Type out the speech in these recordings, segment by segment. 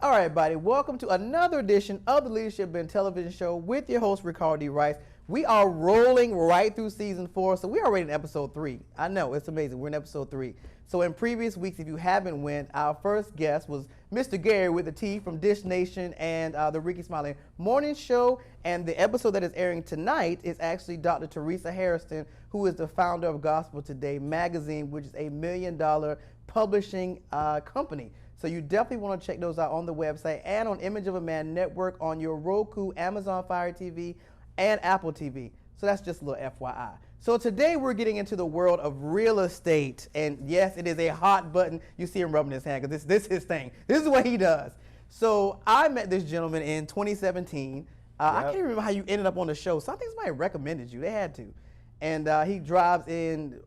All right, buddy, welcome to another edition of the Leadership Ben television show with your host, Ricardo D. Rice. We are rolling right through season 4, so we are already in episode 3. I know, it's amazing. We're in episode 3. So in previous weeks, if you haven't went, our first guest was Mr. Gary with a T from Dish Nation and the Ricky Smiley Morning Show. And the episode that is airing tonight is actually Dr. Teresa Harrison, who is the founder of Gospel Today magazine, which is a $1 million publishing company. So you definitely want to check those out on the website and on Image of a Man Network on your Roku, Amazon Fire TV, and Apple TV. So that's just a little FYI. So today we're getting into the world of real estate. And yes, it is a hot button. You see him rubbing his hand because this is his thing. This is what he does. So I met this gentleman in 2017. I can't remember how you ended up on the show. So I think somebody recommended you. They had to. And he drives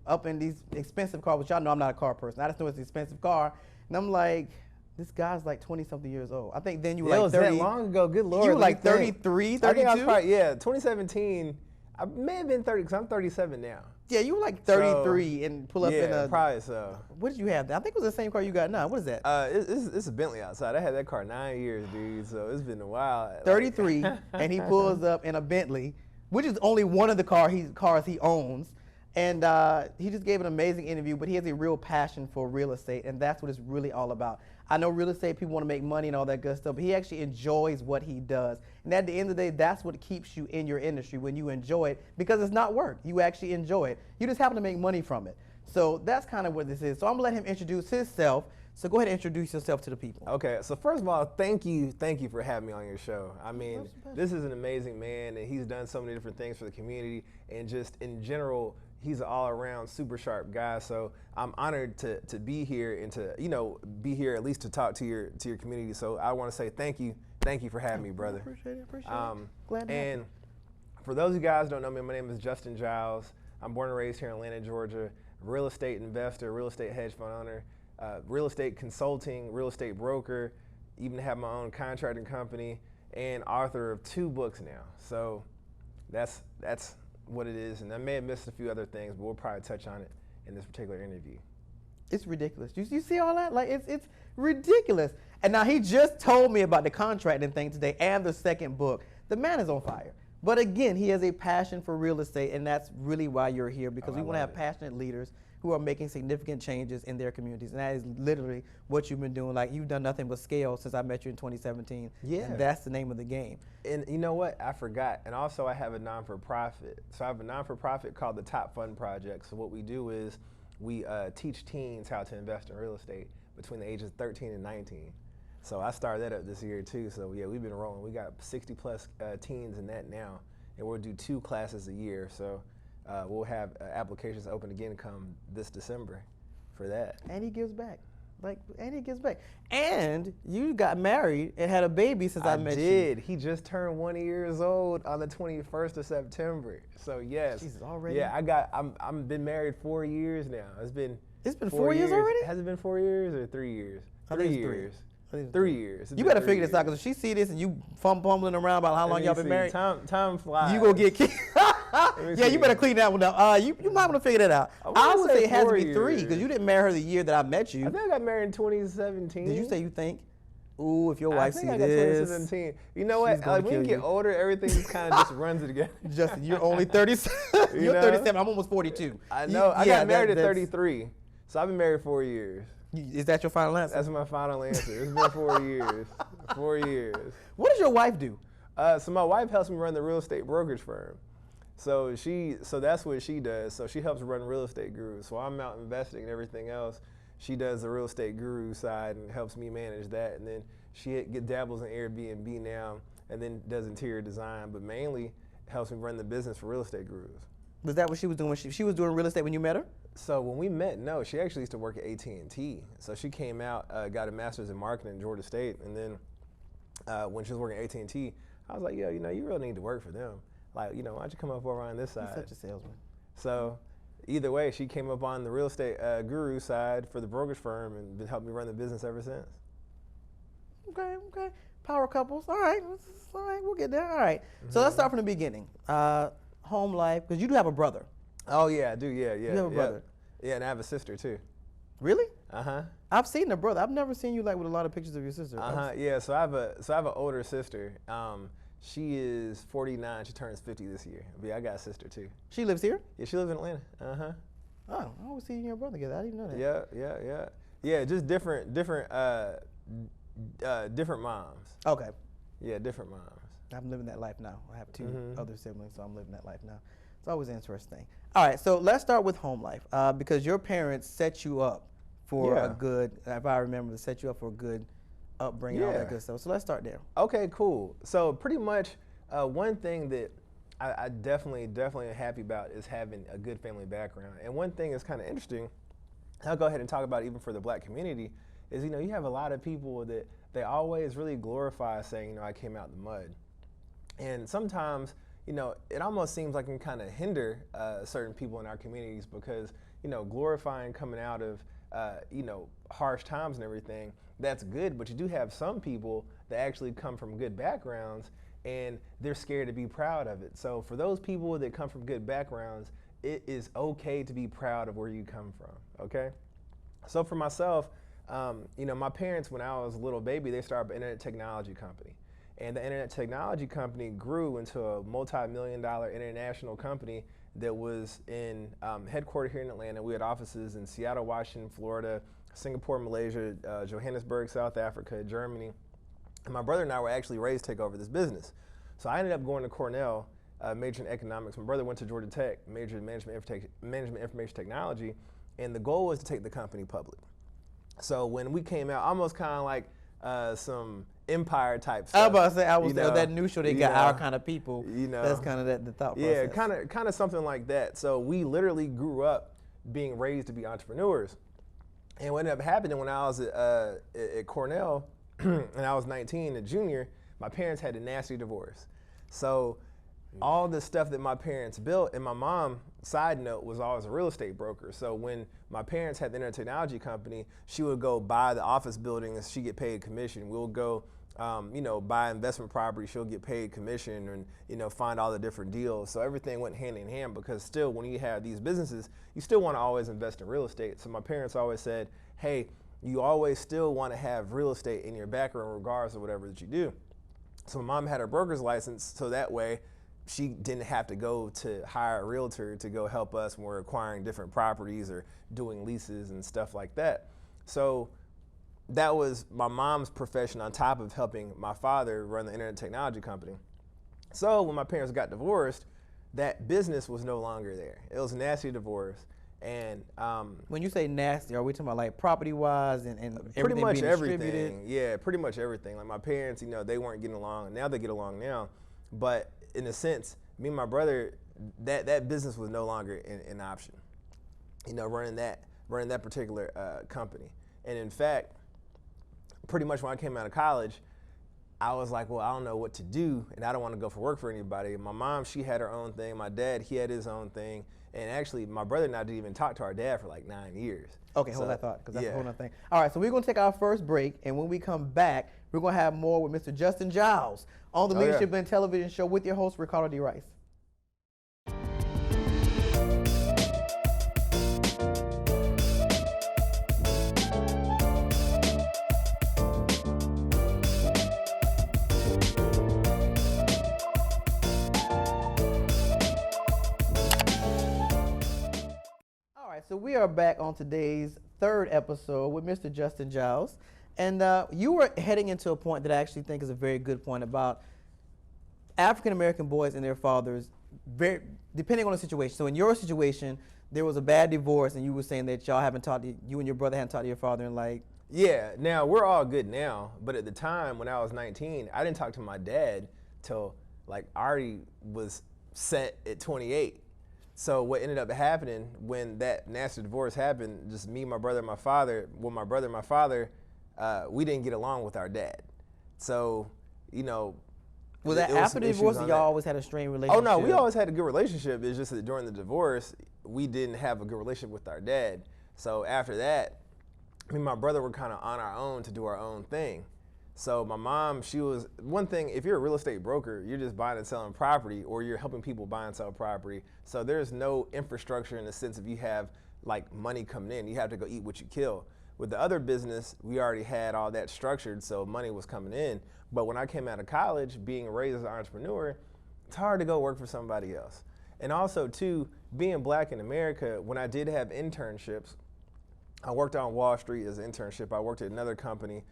up in these expensive cars, which y'all know I'm not a car person. I just know it's an expensive car. And I'm like, this guy's like 20-something years old. I think then you were like 30. That was that long ago. Good Lord. You were like 33, 32? I think I was probably, 2017. I may have been 30 because I'm 37 now. Yeah, you were like 33 and pull up in a... probably so. What did you have? I think it was the same car you got now. What is that? It's a Bentley outside. I had that car 9 years, dude, so it's been a while. 33, and he pulls up in a Bentley, which is only one of the cars he owns. And he just gave an amazing interview, but he has a real passion for real estate, and that's what it's really all about. I know real estate people want to make money and all that good stuff, but he actually enjoys what he does. And at the end of the day, that's what keeps you in your industry, when you enjoy it, because it's not work. You actually enjoy it. You just happen to make money from it. So that's kind of what this is. So I'm going to let him introduce himself. So go ahead and introduce yourself to the people. Okay, so first of all, thank you for having me on your show. I mean, this is an amazing man, and he's done so many different things for the community, and just in general, he's an all-around super sharp guy. So I'm honored to be here and to be here at least to talk to your community. So I want to say thank you for having me, brother. Appreciate it. Glad to have you. And for those of you guys who don't know me, my name is Justin Giles. I'm born and raised here in Atlanta, Georgia. Real estate investor, real estate hedge fund owner, real estate consulting, real estate broker, even have my own contracting company, and author of 2 books now. So that's what it is, and I may have missed a few other things, but we'll probably touch on it in this particular interview. It's ridiculous. You see all that? Like, it's ridiculous. And now he just told me about the contracting thing today and the second book. The man is on fire. But again, he has a passion for real estate, and that's really why you're here, because we want to have passionate leaders who are making significant changes in their communities. And that is literally what you've been doing. Like, you've done nothing but scale since I met you in 2017. Yeah. And that's the name of the game. And you know what? I forgot. And also I have a non-for-profit. So I have a non-for-profit called the Top Fund Project. So what we do is we teach teens how to invest in real estate between the ages of 13 and 19. So I started that up this year too. So yeah, we've been rolling. We got 60 plus teens in that now. And we'll do 2 classes a year. So we'll have applications open again come this December for that. And he gives back. And you got married and had a baby since I met you. I did. He just turned 1 year old on the 21st of September. So yes. Jesus, already? Yeah, I'm been married 4 years now. It's been 4 years already? Has it been 4 years or 3 years? I think it's 3 years. 3 years. You better figure this out, because if she see this and you fumbling around about how long y'all been married, time flies. You gonna get kicked. Yeah, you better clean that one up. You might want to figure that out. I would say it has to be 3, because you didn't marry her the year that I met you. I think I got married in 2017. Did you say you think? Ooh, if your wife see this. I think I got 2017. You know what? Like, when you get older, everything just kind of just runs together. Justin, you're only 37. You're 37. I'm almost 42. I know. I got married at 33. So I've been married 4 years. Is that your final answer? That's my final answer. It's been 4 years. 4 years. What does your wife do? So my wife helps me run the real estate brokerage firm. So that's what she does. So she helps run Real Estate Guru. So I'm out investing and everything else. She does the Real Estate Guru side and helps me manage that. And then she dabbles in Airbnb now, and then does interior design, but mainly helps me run the business for Real Estate Gurus. Was that what she was doing? She was doing real estate when you met her? So when we met, no, she actually used to work at AT&T. So she came out, got a master's in marketing at Georgia State, and then when she was working at AT&T, I was like, yo, you really need to work for them. Like, why don't you come up over on this side? You're such a salesman. So either way, she came up on the Real Estate Guru side for the brokerage firm and been helping me run the business ever since. Okay. Power couples. All right, we'll get there. All right. Mm-hmm. So let's start from the beginning. Home life, because you do have a brother. Oh yeah, I do. Yeah. You have a brother. Yeah, and I have a sister too. Really? I've seen the brother. I've never seen you like with a lot of pictures of your sister. Yeah. So I have an older sister. She is 49. She turns 50 this year. But yeah, I got a sister too. She lives here? Yeah, she lives in Atlanta. Oh, I always see you and your brother together. I didn't even know that. Yeah. Just different moms. Okay. Yeah, different moms. I'm living that life now. I have two other siblings, so I'm living that life now. It's always interesting. All right, so let's start with home life because your parents set you up for a good, if I remember, set you up for a good upbringing, all that good stuff. So let's start there. Okay, cool. So pretty much one thing that I definitely am happy about is having a good family background. And one thing that's kind of interesting, I'll go ahead and talk about it even for the black community, is, you have a lot of people that they always really glorify saying, I came out the mud. And sometimes, it almost seems like it can kind of hinder certain people in our communities because, glorifying coming out of, harsh times and everything, that's good, but you do have some people that actually come from good backgrounds and they're scared to be proud of it. So for those people that come from good backgrounds, it is okay to be proud of where you come from, okay? So for myself, my parents, when I was a little baby, they started an internet technology company. And the internet technology company grew into a multi-million-dollar international company that was headquartered here in Atlanta. We had offices in Seattle, Washington, Florida, Singapore, Malaysia, Johannesburg, South Africa, Germany. And my brother and I were actually raised to take over this business. So I ended up going to Cornell, majoring in economics. My brother went to Georgia Tech, majored in management information technology, and the goal was to take the company public. So when we came out, almost kind of like some Empire type stuff. I was about to say, that new show, they got our kind of people. That's kind of the thought process. Yeah, kind of something like that. So we literally grew up being raised to be entrepreneurs. And what ended up happening when I was at Cornell, and I was 19, a junior, my parents had a nasty divorce. So all the stuff that my parents built, and my mom, side note, was always a real estate broker. So when my parents had the internet technology company, she would go buy the office buildings, she'd get paid commission. We'll go buy investment property, she'll get paid commission and, find all the different deals. So everything went hand in hand because still when you have these businesses, you still want to always invest in real estate. So my parents always said, hey, you always still want to have real estate in your background regardless of whatever that you do. So my mom had her broker's license so that way she didn't have to go to hire a realtor to go help us when we're acquiring different properties or doing leases and stuff like that. So that was my mom's profession on top of helping my father run the internet technology company. So when my parents got divorced, that business was no longer there. It was a nasty divorce. And when you say nasty, are we talking about like property-wise and pretty everything much being everything? Distributed? Yeah, pretty much everything. Like my parents, they weren't getting along. Now they get along now, but in a sense, me and my brother, that business was no longer an option. Running that particular company. And in fact, pretty much when I came out of college, I was like, well, I don't know what to do, and I don't want to go for work for anybody. My mom, she had her own thing. My dad, he had his own thing. And actually, my brother and I didn't even talk to our dad for like 9 years. Okay, hold that thought, because that's a whole other thing. All right, so we're going to take our first break, and when we come back, we're going to have more with Mr. Justin Giles on the Leadership and Television Show with your host, Ricardo D. Rice. So we are back on today's third episode with Mr. Justin Giles. And you were heading into a point that I actually think is a very good point about African-American boys and their fathers, depending on the situation. So in your situation, there was a bad divorce, and you were saying that you and your brother hadn't talked to your father in like... Yeah, now we're all good now, but at the time when I was 19, I didn't talk to my dad till like I already was set at 28. So what ended up happening when that nasty divorce happened, just me, my brother, and my father, we didn't get along with our dad. So, was that after the divorce, or y'all always had a strained relationship? Oh no, we always had a good relationship. It's just that during the divorce, we didn't have a good relationship with our dad. So after that, me and my brother were kind of on our own to do our own thing. So my mom, she was, one thing, if you're a real estate broker, you're just buying and selling property, or you're helping people buy and sell property. So there's no infrastructure in the sense of you have like money coming in. You have to go eat what you kill. with the other business, we already had all that structured, so money was coming in. But when I came out of college, being raised as an entrepreneur, it's hard to go work for somebody else. And also, too, being black in America, when I did have internships, I worked on Wall Street as an internship. I worked at another company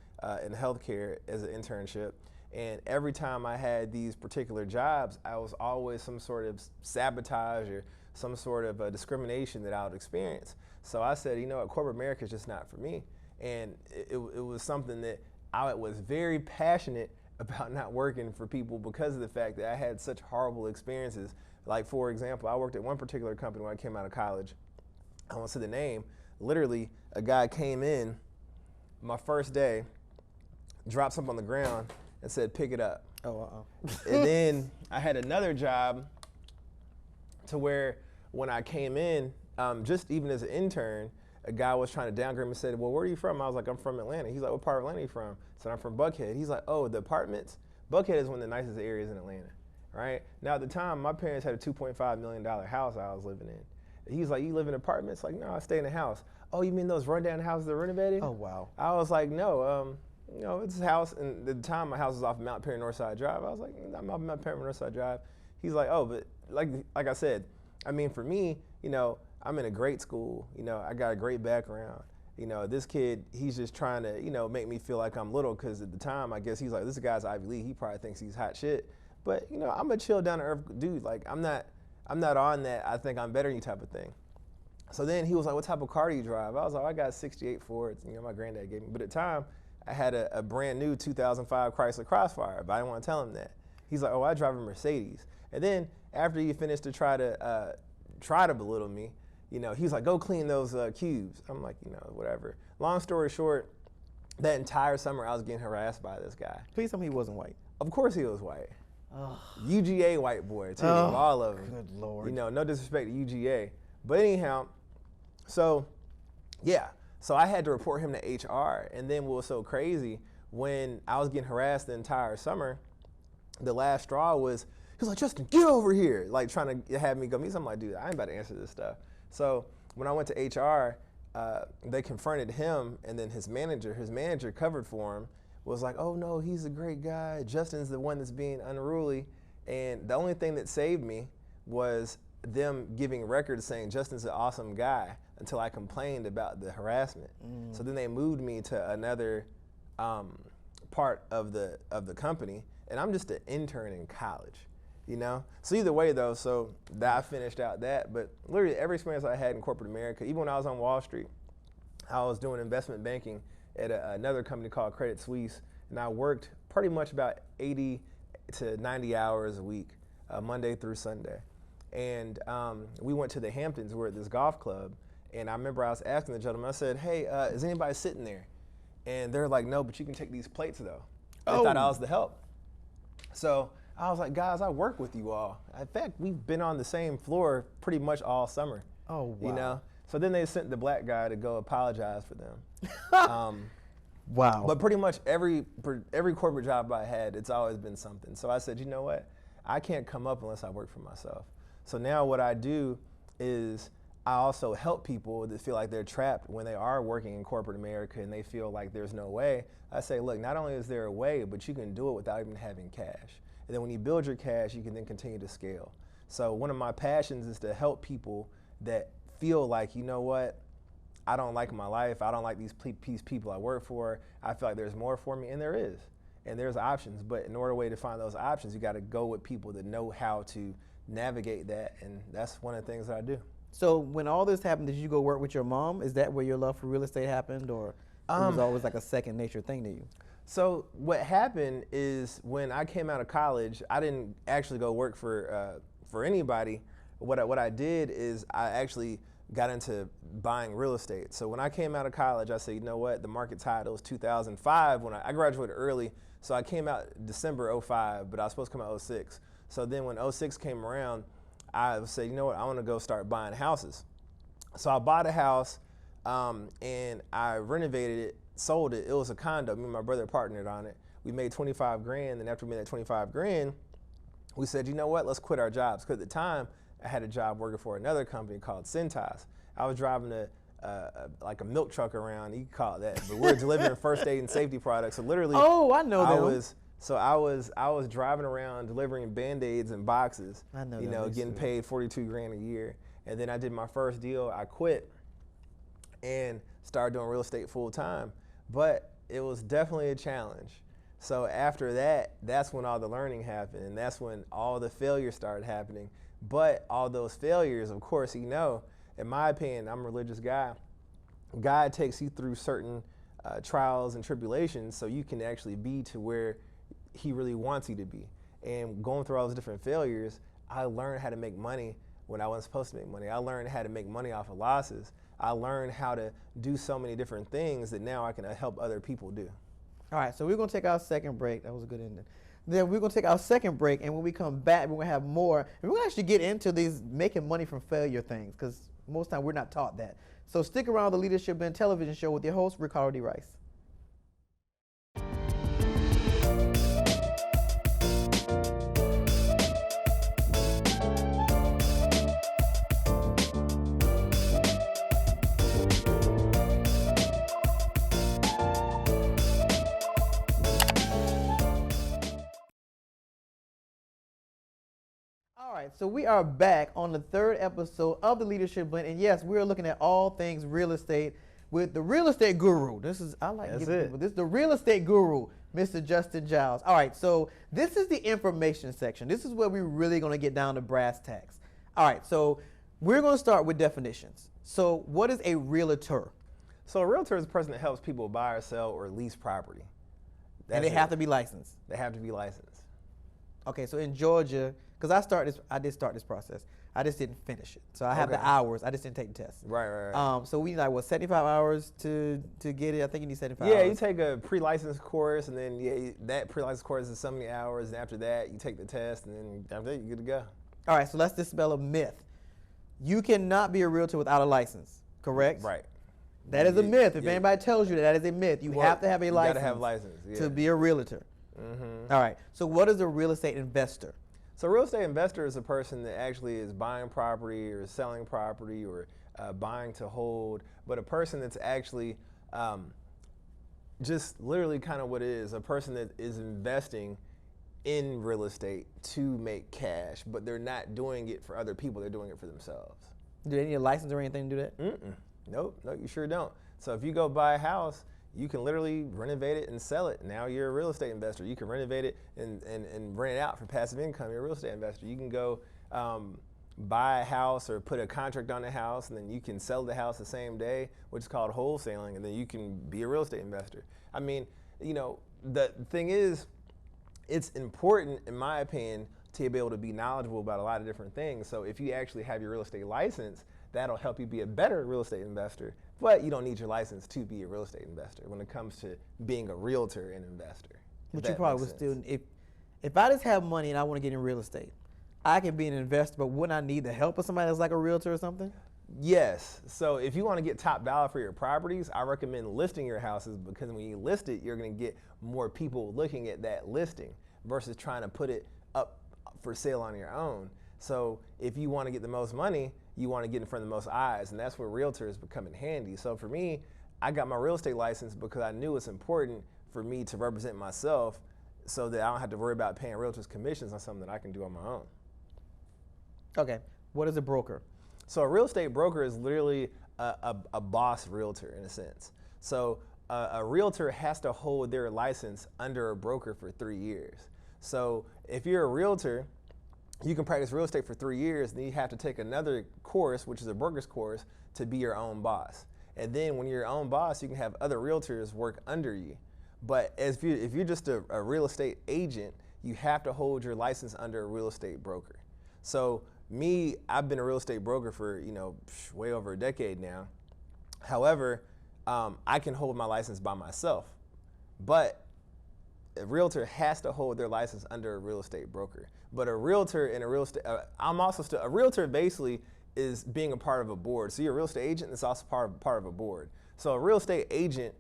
in healthcare as an internship. And every time I had these particular jobs, I was always some sort of sabotage or some sort of discrimination that I would experience. So I said, you know what, corporate America is just not for me. And it was something that I was very passionate about not working for people because of the fact that I had such horrible experiences. Like, for example, I worked at one particular company when I came out of college. I won't say the name. Literally, a guy came in my first day, dropped something on the ground, and said, pick it up. Oh, uh-oh. And then I had another job to where when I came in, just even as an intern, a guy was trying to downgrade me and said, well, where are you from? I was like, I'm from Atlanta. He's like, what part of Atlanta are you from? I said, I'm from Buckhead. He's like, oh, the apartments? Buckhead is one of the nicest areas in Atlanta, right? Now, at the time, my parents had a $2.5 million house I was living in. He's like, you live in apartments? Like, no, I stay in a house. Oh, you mean those rundown houses they're renovating? Oh, wow. I was like, no, you know, it's a house, and at the time my house was off Mount Perry Northside Drive. I was like, I'm off Mount Perry Northside Drive. He's like, oh, but like I said, I mean, for me, you know, I'm in a great school. You know, I got a great background. You know, this kid, he's just trying to, you know, make me feel like I'm little, because at the time, I guess he's like, this guy's Ivy League. He probably thinks he's hot shit. But, you know, I'm a chill, down to earth dude. Like, I'm not on that I think I'm better than you type of thing. So then he was like, what type of car do you drive? I was like, I got 68 Fords, you know, my granddad gave me. But at the time, I had a brand new 2005 Chrysler Crossfire, but I didn't want to tell him that. He's like, oh, I drive a Mercedes. And then after he finished to try to belittle me, you know, he's like, go clean those cubes. I'm like, you know, whatever. Long story short, that entire summer I was getting harassed by this guy. Please tell me he wasn't white. Of course he was white. Oh. UGA white boy, too, all of them. Good Lord. You know, no disrespect to UGA. But anyhow, so, yeah. So I had to report him to HR. And then what was so crazy, when I was getting harassed the entire summer, the last straw was, he was like, Justin, get over here. Like, trying to have me go meet something. I'm like, dude, I ain't about to answer this stuff. So when I went to HR, they confronted him, and then his manager covered for him, was like, oh no, he's a great guy. Justin's the one that's being unruly. And the only thing that saved me was them giving records saying Justin's an awesome guy, until I complained about the harassment. So then they moved me to another part of the company, and I'm just an intern in college, you know? So either way though, so that I finished out that, but literally every experience I had in corporate America, even when I was on Wall Street, I was doing investment banking at another company called Credit Suisse, and I worked pretty much about 80 to 90 hours a week, Monday through Sunday. And we went to the Hamptons. We were at this golf club, and I remember I was asking the gentleman, I said, hey, is anybody sitting there? And they're like, no, but you can take these plates though. They thought I was the help. So I was like, guys, I work with you all. In fact, we've been on the same floor pretty much all summer. Oh, wow. You know? So then they sent the black guy to go apologize for them. Wow. But pretty much every corporate job I had, it's always been something. So I said, you know what? I can't come up unless I work for myself. So now what I do is I also help people that feel like they're trapped when they are working in corporate America and they feel like there's no way. I say, look, not only is there a way, but you can do it without even having cash. And then when you build your cash, you can then continue to scale. So one of my passions is to help people that feel like, you know what, I don't like my life, I don't like these people I work for, I feel like there's more for me, and there is. And there's options, but in order to find those options, you gotta go with people that know how to navigate that, and that's one of the things that I do. So when all this happened, did you go work with your mom? Is that where your love for real estate happened, or it was always like a second nature thing to you? So what happened is when I came out of college, I didn't actually go work for anybody. What I did is I actually got into buying real estate. So when I came out of college, I said, you know what, the market's hot. It was 2005 when I graduated early. So I came out December 05, but I was supposed to come out 06. So then when 06 came around, I said, you know what, I want to go start buying houses. So I bought a house and I renovated it, sold it. It was a condo. Me and my brother partnered on it. We made 25 grand, and after we made that 25 grand, we said, you know what, let's quit our jobs. Because at the time, I had a job working for another company called Cintas. I was driving a like a milk truck around. You can call it that, but we're delivering first aid and safety products. So literally, oh, I know them. I was driving around delivering Band-Aids and boxes. I know you that. know, getting paid $42,000 a year, and then I did my first deal. I quit and started doing real estate full time, but it was definitely a challenge. So after that, that's when all the learning happened, and that's when all the failures started happening. But all those failures, of course, you know, in my opinion, I'm a religious guy. God takes you through certain trials and tribulations so you can actually be to where he really wants you to be. And going through all those different failures, I learned how to make money when I wasn't supposed to make money. I learned how to make money off of losses. I learned how to do so many different things that now I can help other people do. All right, so we're going to take our second break. That was a good ending. Then we're going to take our second break, and when we come back, we're going to have more. And we're going to actually get into these making money from failure things, because most time we're not taught that. So stick around the Leadership Blend television show with your host, Ricardo D. Rice. All right, so we are back on the third episode of the Leadership Blend, and yes, we are looking at all things real estate with the real estate guru. This is this is the real estate guru, Mr. Justin Giles. All right, so this is the information section. This is where we're really going to get down to brass tacks. All right, so we're going to start with definitions. So, what is a realtor? So a realtor is a person that helps people buy or sell or lease property. And they have to be licensed. They have to be licensed. Okay, so in Georgia, because I did start this process. I just didn't finish it. So I have the hours. I just didn't take the test. Right. So we need like 75 hours to get it. I think you need 75 hours. Yeah, you take a pre-license course, and then that pre-license course is so many hours, and after that you take the test, and then after that you're good to go. All right, so let's dispel a myth. You cannot be a realtor without a license, correct? Right. That is a myth. If anybody tells you that is a myth, you have to have a license. You gotta have license to be a realtor. Mm-hmm. All right. So what is a real estate investor? So a real estate investor is a person that actually is buying property or selling property or buying to hold, but a person that's actually just literally kind of what it is, a person that is investing in real estate to make cash, but they're not doing it for other people, they're doing it for themselves. Do they need a license or anything to do that? Nope, you sure don't. So if you go buy a house, you can literally renovate it and sell it. Now you're a real estate investor. You can renovate it and rent it out for passive income. You're a real estate investor. You can go buy a house or put a contract on a house, and then you can sell the house the same day, which is called wholesaling, and then you can be a real estate investor. I mean, you know, the thing is, it's important, in my opinion, to be able to be knowledgeable about a lot of different things. So if you actually have your real estate license, that'll help you be a better real estate investor. But you don't need your license to be a real estate investor when it comes to being a realtor and investor. But you probably would still, if I just have money and I want to get in real estate, I can be an investor, but wouldn't I need the help of somebody that's like a realtor or something? Yes. So if you want to get top dollar for your properties, I recommend listing your houses, because when you list it, you're going to get more people looking at that listing versus trying to put it up for sale on your own. So if you want to get the most money, you want to get in front of the most eyes, and that's where realtors become handy. So for me, I got my real estate license because I knew it's important for me to represent myself so that I don't have to worry about paying realtors commissions on something that I can do on my own. Okay, what is a broker? So a real estate broker is literally a boss realtor in a sense. So a realtor has to hold their license under a broker for 3 years. So if you're a realtor, you can practice real estate for 3 years, and then you have to take another course, which is a broker's course, to be your own boss. And then when you're your own boss, you can have other realtors work under you. But if you're just a real estate agent, you have to hold your license under a real estate broker. So me, I've been a real estate broker for way over a decade now. However, I can hold my license by myself, but a realtor has to hold their license under a real estate broker. But a realtor and a real estate, a realtor basically is being a part of a board. So you're a real estate agent that's also part of a board. So a real estate agent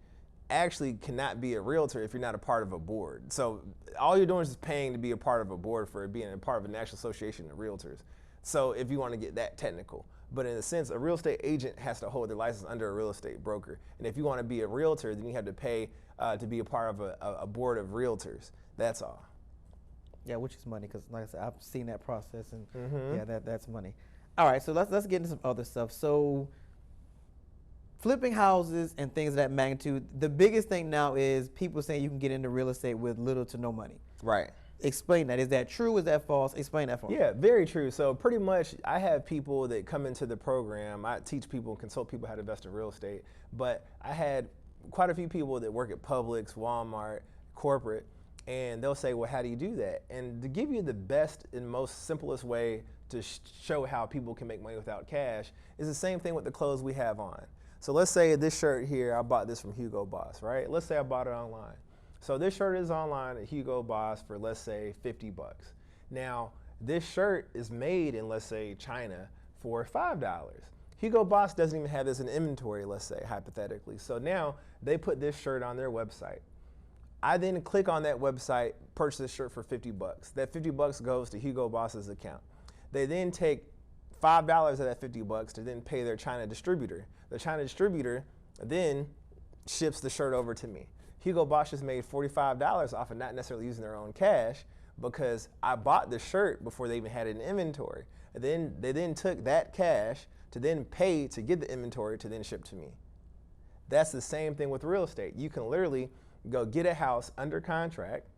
actually cannot be a realtor if you're not a part of a board. So all you're doing is just paying to be a part of a board for being a part of a national association of realtors. So if you want to get that technical. But in a sense, a real estate agent has to hold their license under a real estate broker. And if you want to be a realtor, then you have to pay to be a part of a board of realtors. That's all. Yeah, which is money, because like I said, I've seen that process, and yeah, that's money. All right, so let's get into some other stuff. So flipping houses and things of that magnitude, the biggest thing now is people saying you can get into real estate with little to no money. Right. Explain that. Is that true? Is that false? Explain that for me. Yeah, very true. So pretty much I have people that come into the program. I teach people and consult people how to invest in real estate. But I had quite a few people that work at Publix, Walmart, corporate, and they'll say, well, how do you do that? And to give you the best and most simplest way to show how people can make money without cash is the same thing with the clothes we have on. So let's say this shirt here, I bought this from Hugo Boss, right? Let's say I bought it online. So this shirt is online at Hugo Boss for, let's say, 50 bucks. Now, this shirt is made in, let's say, China for $5. Hugo Boss doesn't even have this in inventory, let's say, hypothetically. So now they put this shirt on their website. I then click on that website, purchase this shirt for 50 bucks. That 50 bucks goes to Hugo Boss's account. They then take $5 of that 50 bucks to then pay their China distributor. The China distributor then ships the shirt over to me. Hugo Boss just made $45 off of not necessarily using their own cash, because I bought the shirt before they even had it in inventory. And then they then took that cash to then pay to get the inventory to then ship to me. That's the same thing with real estate. You can literally go get a house under contract.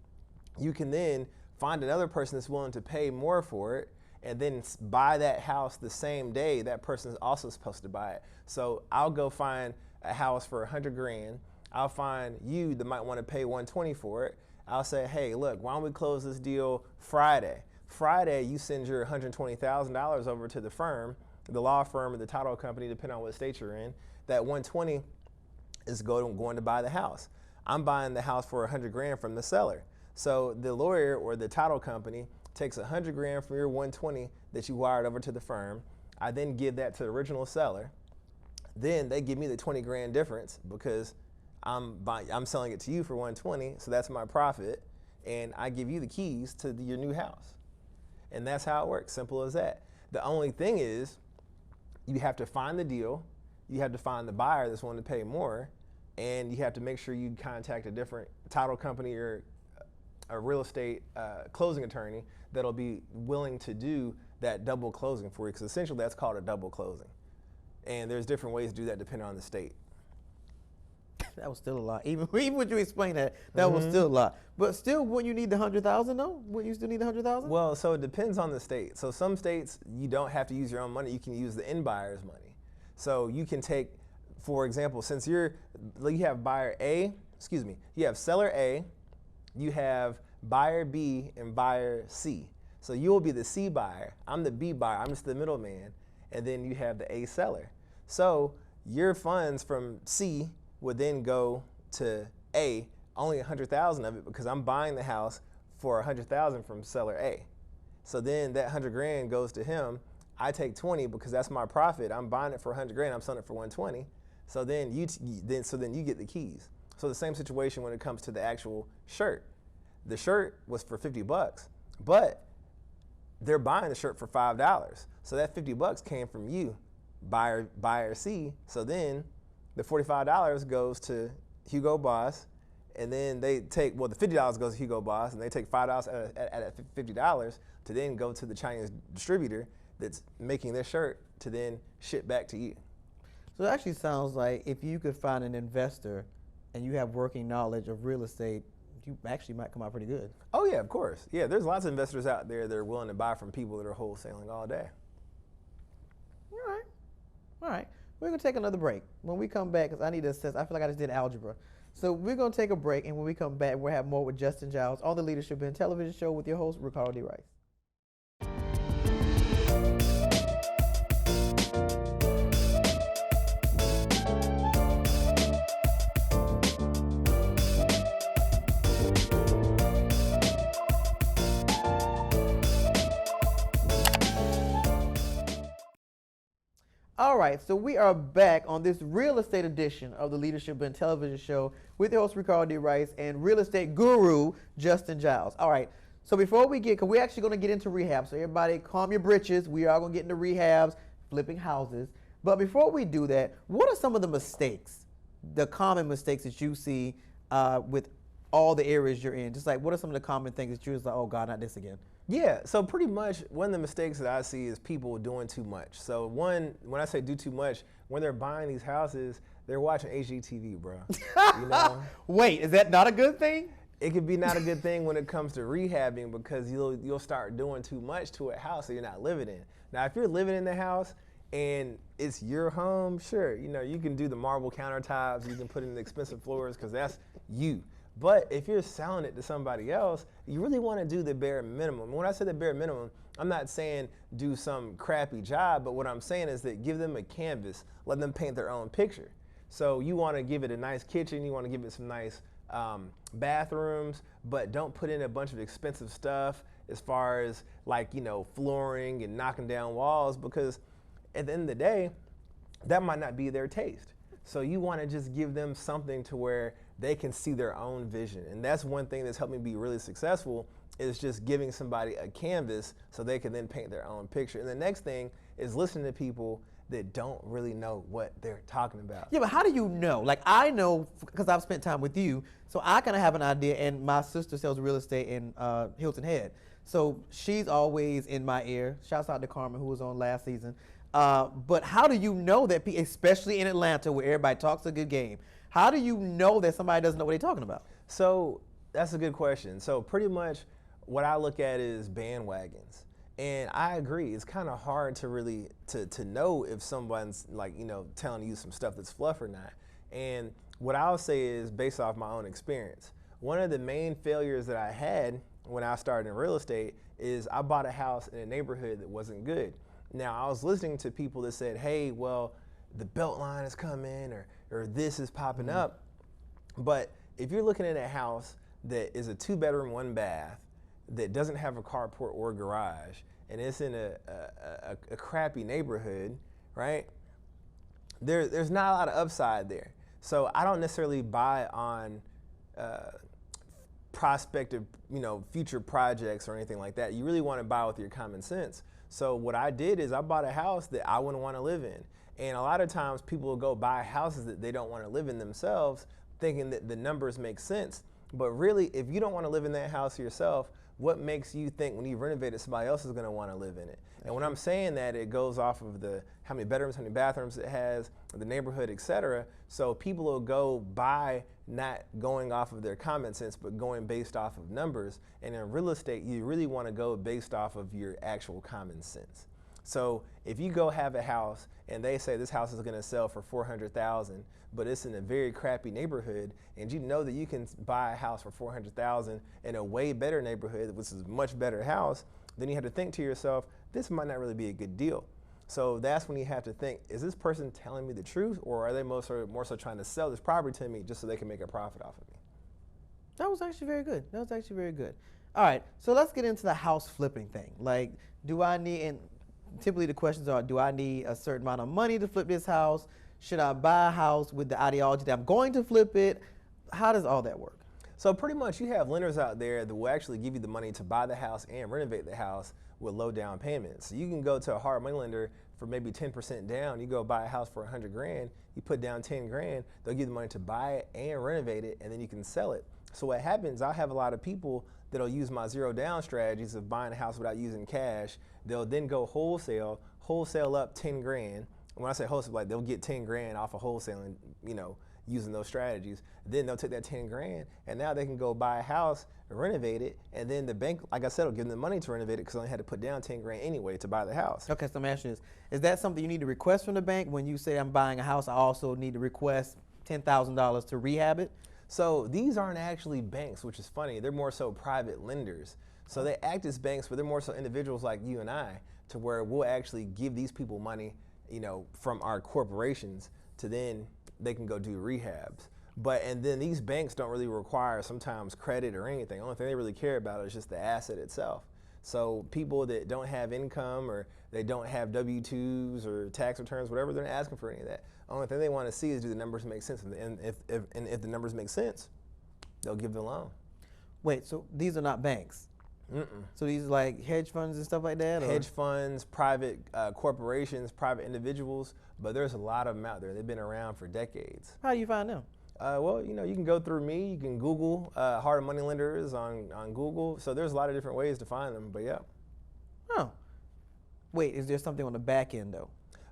You can then find another person that's willing to pay more for it, and then buy that house the same day that person is also supposed to buy it. So I'll go find a house for 100 grand. I'll find you that might want to pay 120 for it. I'll say, hey, look, why don't we close this deal Friday? Friday, you send your $120,000 over to the firm, the law firm or the title company, depending on what state you're in. That 120 is going to buy the house. I'm buying the house for 100 grand from the seller. So the lawyer or the title company takes 100 grand from your 120 that you wired over to the firm. I then give that to the original seller. Then they give me the 20 grand difference because I'm selling it to you for 120, so that's my profit, and I give you the keys to your new house. And that's how it works, simple as that. The only thing is, you have to find the deal, you have to find the buyer that's willing to pay more, and you have to make sure you contact a different title company or a real estate closing attorney that'll be willing to do that double closing for you, because essentially that's called a double closing. And there's different ways to do that depending on the state. That was still a lot. Even when you explain that, that was still a lot. But still, wouldn't you need the 100,000 though? Wouldn't you still need the 100,000? Well, so it depends on the state. So some states, you don't have to use your own money. You can use the end buyer's money. So you can take, for example, since you have buyer A, you have seller A, you have buyer B and buyer C. So you'll be the C buyer. I'm the B buyer. I'm just the middleman. And then you have the A seller. So your funds from C would then go to A, only 100,000 of it, because I'm buying the house for 100,000 from seller A. So then that 100 grand goes to him. I take 20 because that's my profit. I'm buying it for 100 grand. I'm selling it for 120. So then you get the keys. So the same situation when it comes to the actual shirt. The shirt was for 50 bucks, but they're buying the shirt for $5. So that 50 bucks came from you, buyer C. So then the $45 goes to Hugo Boss, and then they take, well, the $50 goes to Hugo Boss, and they take $5 at $50 to then go to the Chinese distributor that's making this shirt to then ship back to you. So it actually sounds like if you could find an investor and you have working knowledge of real estate, you actually might come out pretty good. Oh yeah, of course. Yeah, there's lots of investors out there that are willing to buy from people that are wholesaling all day. All right. We're going to take another break. When we come back, because I need to assess, I feel like I just did algebra. So we're going to take a break, and when we come back, we'll have more with Justin Giles on the Leadership in Television Show with your host, Ricardo D. Rice. All right, so we are back on this real estate edition of the Leadership in Television Show with your host, Ricardo D. Rice, and real estate guru, Justin Giles. All right, so before we get, because we're actually going to get into rehab, so everybody calm your britches. We are going to get into rehabs, flipping houses. But before we do that, what are some of the mistakes, the common mistakes that you see with all the areas you're in? Just like, what are some of the common things that you're just like, oh God, not this again? Yeah, so pretty much one of the mistakes that I see is people doing too much. So one, when I say do too much, when they're buying these houses, they're watching HGTV, bro. You know? Wait, is that not a good thing? It could be not a good thing when it comes to rehabbing because you'll start doing too much to a house that you're not living in. Now, if you're living in the house and it's your home, sure, you know, you can do the marble countertops, you can put in the expensive floors because that's you. But if you're selling it to somebody else, you really want to do the bare minimum. When I say the bare minimum, I'm not saying do some crappy job, but what I'm saying is that give them a canvas, let them paint their own picture. So you want to give it a nice kitchen, you want to give it some nice bathrooms, but don't put in a bunch of expensive stuff as far as like, you know, flooring and knocking down walls, because at the end of the day, that might not be their taste. So you want to just give them something to where they can see their own vision. And that's one thing that's helped me be really successful, is just giving somebody a canvas so they can then paint their own picture. And the next thing is listening to people that don't really know what they're talking about. Yeah, but how do you know? Like, I know because I've spent time with you, so I kind of have an idea, and my sister sells real estate in Hilton Head. So she's always in my ear. Shouts out to Carmen, who was on last season. But how do you know that, especially in Atlanta where everybody talks a good game, how do you know that somebody doesn't know what they're talking about? So that's a good question. So pretty much what I look at is bandwagons. And I agree, it's kind of hard to really to know if someone's like, you know, telling you some stuff that's fluff or not. And what I'll say is based off my own experience. One of the main failures that I had when I started in real estate is I bought a house in a neighborhood that wasn't good. Now, I was listening to people that said, hey, well, the belt line is coming or this is popping up. But if you're looking at a house that is a 2-bedroom, 1 bath, that doesn't have a carport or garage, and it's in a crappy neighborhood, right? There's not a lot of upside there. So I don't necessarily buy on prospective, you know, future projects or anything like that. You really want to buy with your common sense. So what I did is I bought a house that I wouldn't want to live in. And a lot of times people will go buy houses that they don't want to live in themselves, thinking that the numbers make sense. But really, if you don't want to live in that house yourself, what makes you think when you renovate it, somebody else is going to want to live in it? And when I'm saying that, it goes off of the how many bedrooms, how many bathrooms it has, the neighborhood, etc. So people will go buy not going off of their common sense, but going based off of numbers. And in real estate, you really want to go based off of your actual common sense. So if you go have a house and they say this house is going to sell for $400,000, but it's in a very crappy neighborhood, and you know that you can buy a house for $400,000 in a way better neighborhood, which is a much better house, then you have to think to yourself, this might not really be a good deal. So that's when you have to think, is this person telling me the truth, or are they more so trying to sell this property to me just so they can make a profit off of me? That was actually very good. That was actually very good. All right, so let's get into the house flipping thing. Like, do I need, and typically the questions are, do I need a certain amount of money to flip this house? Should I buy a house with the ideology that I'm going to flip it? How does all that work? So pretty much you have lenders out there that will actually give you the money to buy the house and renovate the house with low down payments. So you can go to a hard money lender for maybe 10% down. You go buy a house for 100 grand, you put down 10 grand, they'll give you the money to buy it and renovate it, and then you can sell it. So what happens, I have a lot of people that'll use my zero down strategies of buying a house without using cash. They'll then go wholesale up 10 grand. When I say wholesale, like they'll get 10 grand off of wholesaling, you know, using those strategies. Then they'll take that 10 grand and now they can go buy a house and renovate it. And then the bank, like I said, will give them the money to renovate it because they only had to put down 10 grand anyway to buy the house. Okay, so I'm asking this. Is that something you need to request from the bank? When you say I'm buying a house, I also need to request $10,000 to rehab it? So these aren't actually banks, which is funny. They're more so private lenders. So they act as banks, but they're more so individuals like you and I, to where we'll actually give these people money, you know, from our corporations to then they can go do rehabs. And then these banks don't really require sometimes credit or anything. The only thing they really care about is just the asset itself. So people that don't have income or they don't have W-2s or tax returns, whatever, they're not asking for any of that. The only thing they want to see is do the numbers make sense? And if the numbers make sense, they'll give the loan. Wait, so these are not banks? So these are like hedge funds and stuff like that? Hedge funds, private corporations, private individuals, but there's a lot of them out there. They've been around for decades. How do you find them? Well, you know, you can go through me. You can Google hard money lenders on Google. So there's a lot of different ways to find them, but yeah. Oh. Wait, is there something on the back end though?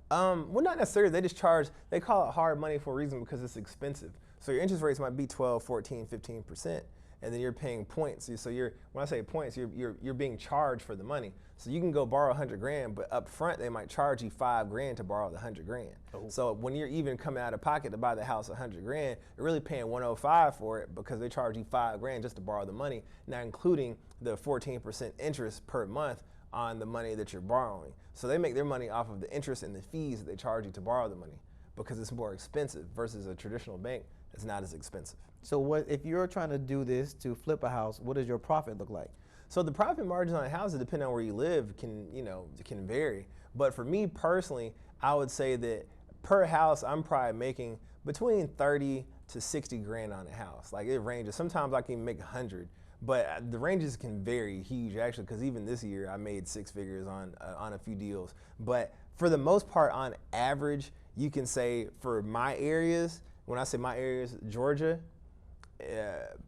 Well, not necessarily. They just charge, they call it hard money for a reason because it's expensive. So your interest rates might be 12, 14, 15%, and then you're paying points. So when I say points, you're being charged for the money. So you can go borrow 100 grand, but up front they might charge you 5 grand to borrow the 100 grand. Oh. So when you're even coming out of pocket to buy the house 100 grand, you're really paying 105 for it because they charge you 5 grand just to borrow the money, not including the 14% interest per month on the money that you're borrowing. So they make their money off of the interest and the fees that they charge you to borrow the money because it's more expensive versus a traditional bank that's not as expensive. So what if you're trying to do this to flip a house, what does your profit look like? So the profit margins on houses, depending on where you live, can vary. But for me personally, I would say that per house, I'm probably making between 30 to 60 grand on a house. Like it ranges. Sometimes I can make 100. But the ranges can vary huge, actually, because even this year I made 6 figures on a few deals. But for the most part, on average, you can say for my areas, when I say my areas, Georgia,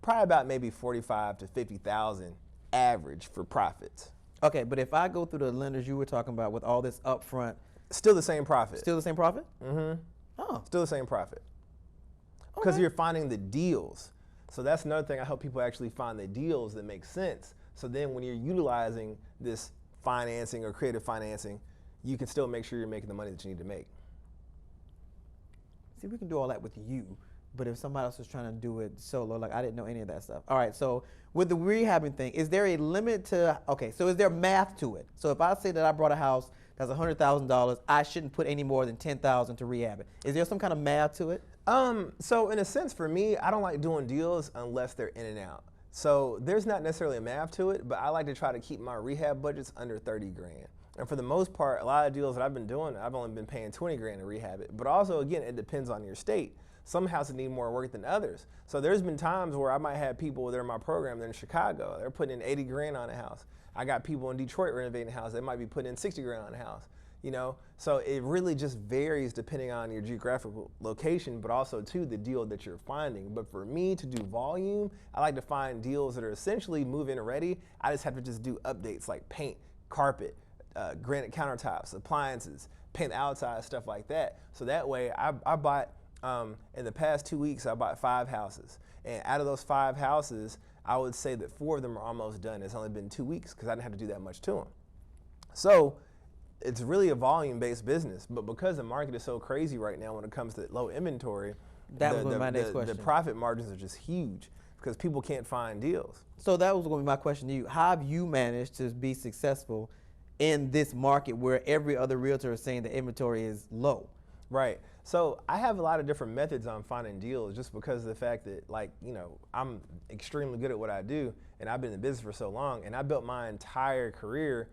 probably about maybe 45 to 50,000 average for profits. Okay, but if I go through the lenders you were talking about with all this upfront, still the same profit. Still the same profit? Mm-hmm. Oh, still the same profit. Because you're finding the deals. So that's another thing. I help people actually find the deals that make sense. So then when you're utilizing this financing or creative financing, you can still make sure you're making the money that you need to make. See, we can do all that with you, but if somebody else is trying to do it solo, like I didn't know any of that stuff. All right, so with the rehabbing thing, is there a limit to, okay, so is there math to it? So if I say that I brought a house that's $100,000, I shouldn't put any more than $10,000 to rehab it. Is there some kind of math to it? So in a sense, for me, I don't like doing deals unless they're in and out. So there's not necessarily a math to it, but I like to try to keep my rehab budgets under 30 grand. And for the most part, a lot of deals that I've been doing, I've only been paying 20 grand to rehab it. But also, again, it depends on your state. Some houses need more work than others. So there's been times where I might have people that are in my program, they're in Chicago, they're putting in 80 grand on a house. I got people in Detroit renovating a house, they might be putting in 60 grand on a house. You know, so it really just varies depending on your geographical location, but also too the deal that you're finding. But for me to do volume, I like to find deals that are essentially move-in ready. I just have to just do updates like paint, carpet, granite countertops, appliances, paint the outside, stuff like that. So that way I bought, in the past 2 weeks, I bought 5 houses. And out of those 5 houses, I would say that 4 of them are almost done. It's only been 2 weeks because I didn't have to do that much to them. So it's really a volume-based business, but because the market is so crazy right now when it comes to low inventory, that was my next question. The profit margins are just huge because people can't find deals. So that was going to be my question to you. How have you managed to be successful in this market where every other realtor is saying the inventory is low? Right. So I have a lot of different methods on finding deals just because of the fact that, like, you know, I'm extremely good at what I do, and I've been in the business for so long, and I built my entire career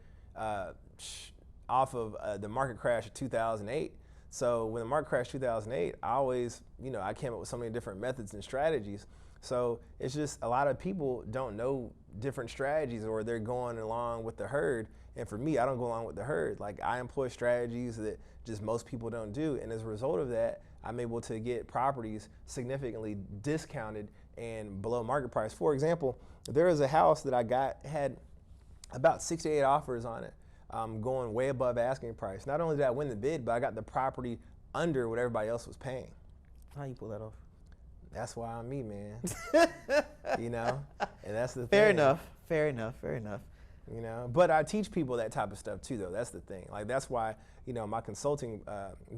off of the market crash of 2008. So when the market crashed 2008, I came up with so many different methods and strategies. So it's just a lot of people don't know different strategies, or they're going along with the herd. And for me, I don't go along with the herd. Like, I employ strategies that just most people don't do. And as a result of that, I'm able to get properties significantly discounted and below market price. For example, there is a house that I got, had about 68 offers on it. Going way above asking price. Not only did I win the bid, but I got the property under what everybody else was paying. How you pull that off? That's why I'm me, man. You know, and that's the thing. Fair enough. Fair enough. Fair enough. You know, but I teach people that type of stuff too, though. That's the thing. Like, that's why, you know, my consulting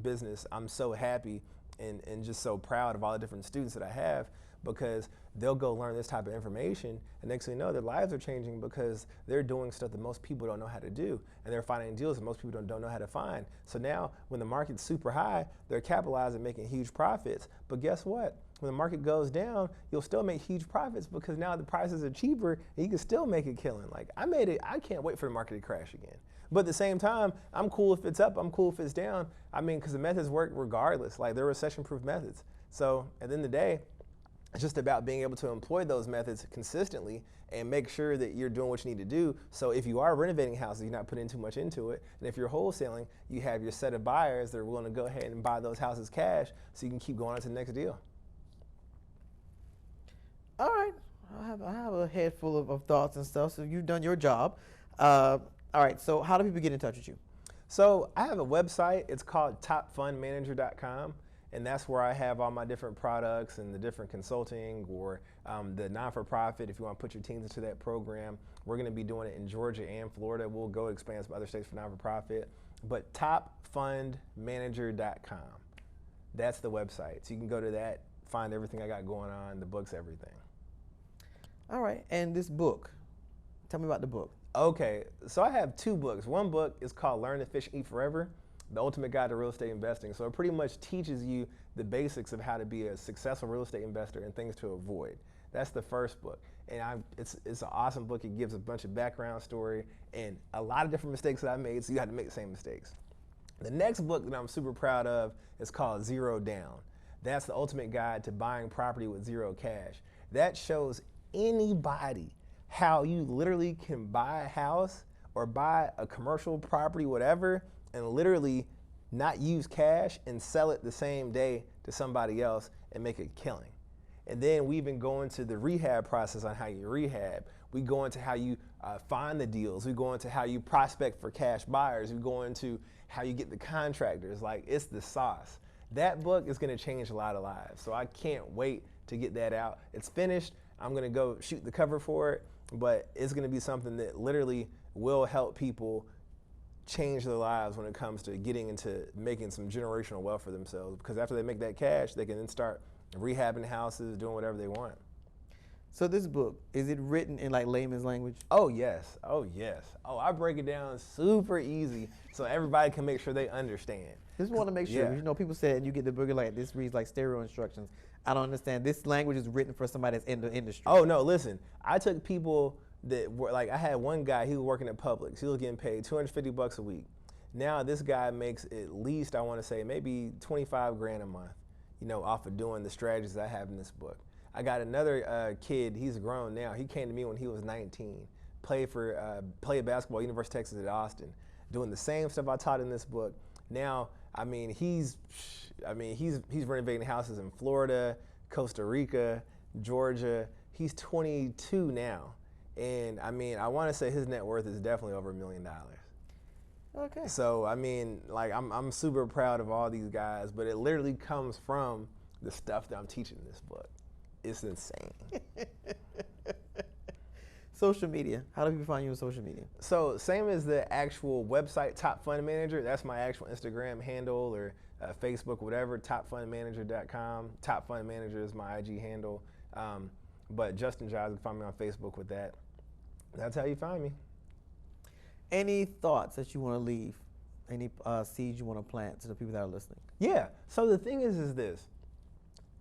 business, I'm so happy and just so proud of all the different students that I have, because they'll go learn this type of information, and next thing you know, their lives are changing because they're doing stuff that most people don't know how to do, and they're finding deals that most people don't know how to find. So now, when the market's super high, they're capitalizing, making huge profits. But guess what? When the market goes down, you'll still make huge profits because now the prices are cheaper, and you can still make a killing. Like, I can't wait for the market to crash again. But at the same time, I'm cool if it's up, I'm cool if it's down. I mean, because the methods work regardless. Like, they're recession-proof methods. So at the end of the day, It's just about being able to employ those methods consistently and make sure that you're doing what you need to do. So if you are renovating houses, you're not putting too much into it. And if you're wholesaling, you have your set of buyers that are willing to go ahead and buy those houses cash so you can keep going on to the next deal. All right. I have a head full of thoughts and stuff, so you've done your job. All right, so how do people get in touch with you? So I have a website. It's called topfundmanager.com. And that's where I have all my different products and the different consulting or the non-for-profit. If you want to put your teams into that program, we're going to be doing it in Georgia and Florida. We'll go expand some other states for non-for-profit. But topfundmanager.com. That's the website. So you can go to that, find everything I got going on, the books, everything. All right, and this book. Tell me about the book. Okay, so I have 2 books. One book is called Learn to Fish, Eat Forever. The Ultimate Guide to Real Estate Investing. So it pretty much teaches you the basics of how to be a successful real estate investor and things to avoid. That's the first book. And it's an awesome book. It gives a bunch of background story and a lot of different mistakes that I made, so you have to make the same mistakes. The next book that I'm super proud of is called Zero Down. That's the ultimate guide to buying property with zero cash. That shows anybody how you literally can buy a house or buy a commercial property, whatever, and literally not use cash and sell it the same day to somebody else and make a killing. And then we even go into the rehab process on how you rehab. We go into how you find the deals. We go into how you prospect for cash buyers. We go into how you get the contractors. Like, it's the sauce. That book is going to change a lot of lives. So I can't wait to get that out. It's finished. I'm going to go shoot the cover for it, but it's going to be something that literally will help people change their lives when it comes to getting into making some generational wealth for themselves. Because after they make that cash, they can then start rehabbing houses, doing whatever they want. So this book, is it written in like layman's language? Oh yes, oh yes. Oh, I break it down super easy so everybody can make sure they understand. Just want to make sure, Yeah. you know, people said you get the book like this reads like stereo instructions. I don't understand. This language is written for somebody that's in the industry. Oh no, listen, I took people that were like, I had one guy, he was working at Publix. He was getting paid $250 a week. Now this guy makes at least, I want to say, maybe 25 grand a month, you know, off of doing the strategies I have in this book. I got another kid, he's grown now. He came to me when he was 19, played basketball at University of Texas at Austin, doing the same stuff I taught in this book. Now, I mean, he's renovating houses in Florida, Costa Rica, Georgia. He's 22 now. And I mean, I want to say his net worth is definitely over $1 million. Okay. So I mean, like I'm super proud of all these guys, but it literally comes from the stuff that I'm teaching in this book. It's insane. Social media. How do people find you on social media? So same as the actual website, Top Fund Manager. That's my actual Instagram handle or Facebook, whatever. Topfundmanager.com. Top Fund Manager is my IG handle. But Justin Giles, you can find me on Facebook with that. That's how you find me. Any thoughts that you want to leave? Any seeds you want to plant to the people that are listening? Yeah. So the thing is this.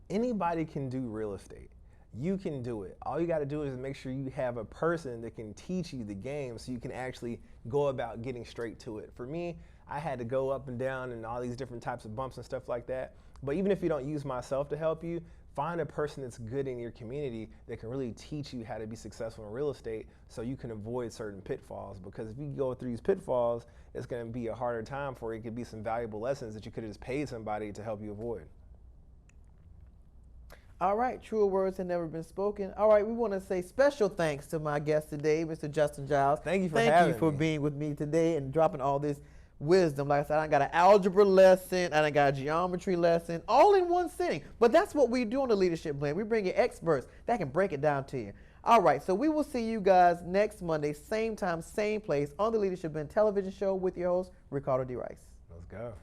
Anybody can do real estate. You can do it. All you got to do is make sure you have a person that can teach you the game so you can actually go about getting straight to it. For me, I had to go up and down and all these different types of bumps and stuff like that. But even if you don't use myself to help you, find a person that's good in your community that can really teach you how to be successful in real estate so you can avoid certain pitfalls. Because if you go through these pitfalls, it's going to be a harder time for you. It could be some valuable lessons that you could have just paid somebody to help you avoid. All right, truer words have never been spoken. All right, we want to say special thanks to my guest today, Mr. Justin Giles. Thank you for having me. Thank you for being with me today and dropping all this wisdom. Like I said, I got an algebra lesson, I got a geometry lesson, all in one sitting. But that's what we do on the Leadership Blend. We bring in experts that can break it down to you. All right, so we will see you guys next Monday, same time, same place, on the Leadership Blend television show with your host, Ricardo D. Rice. Let's go.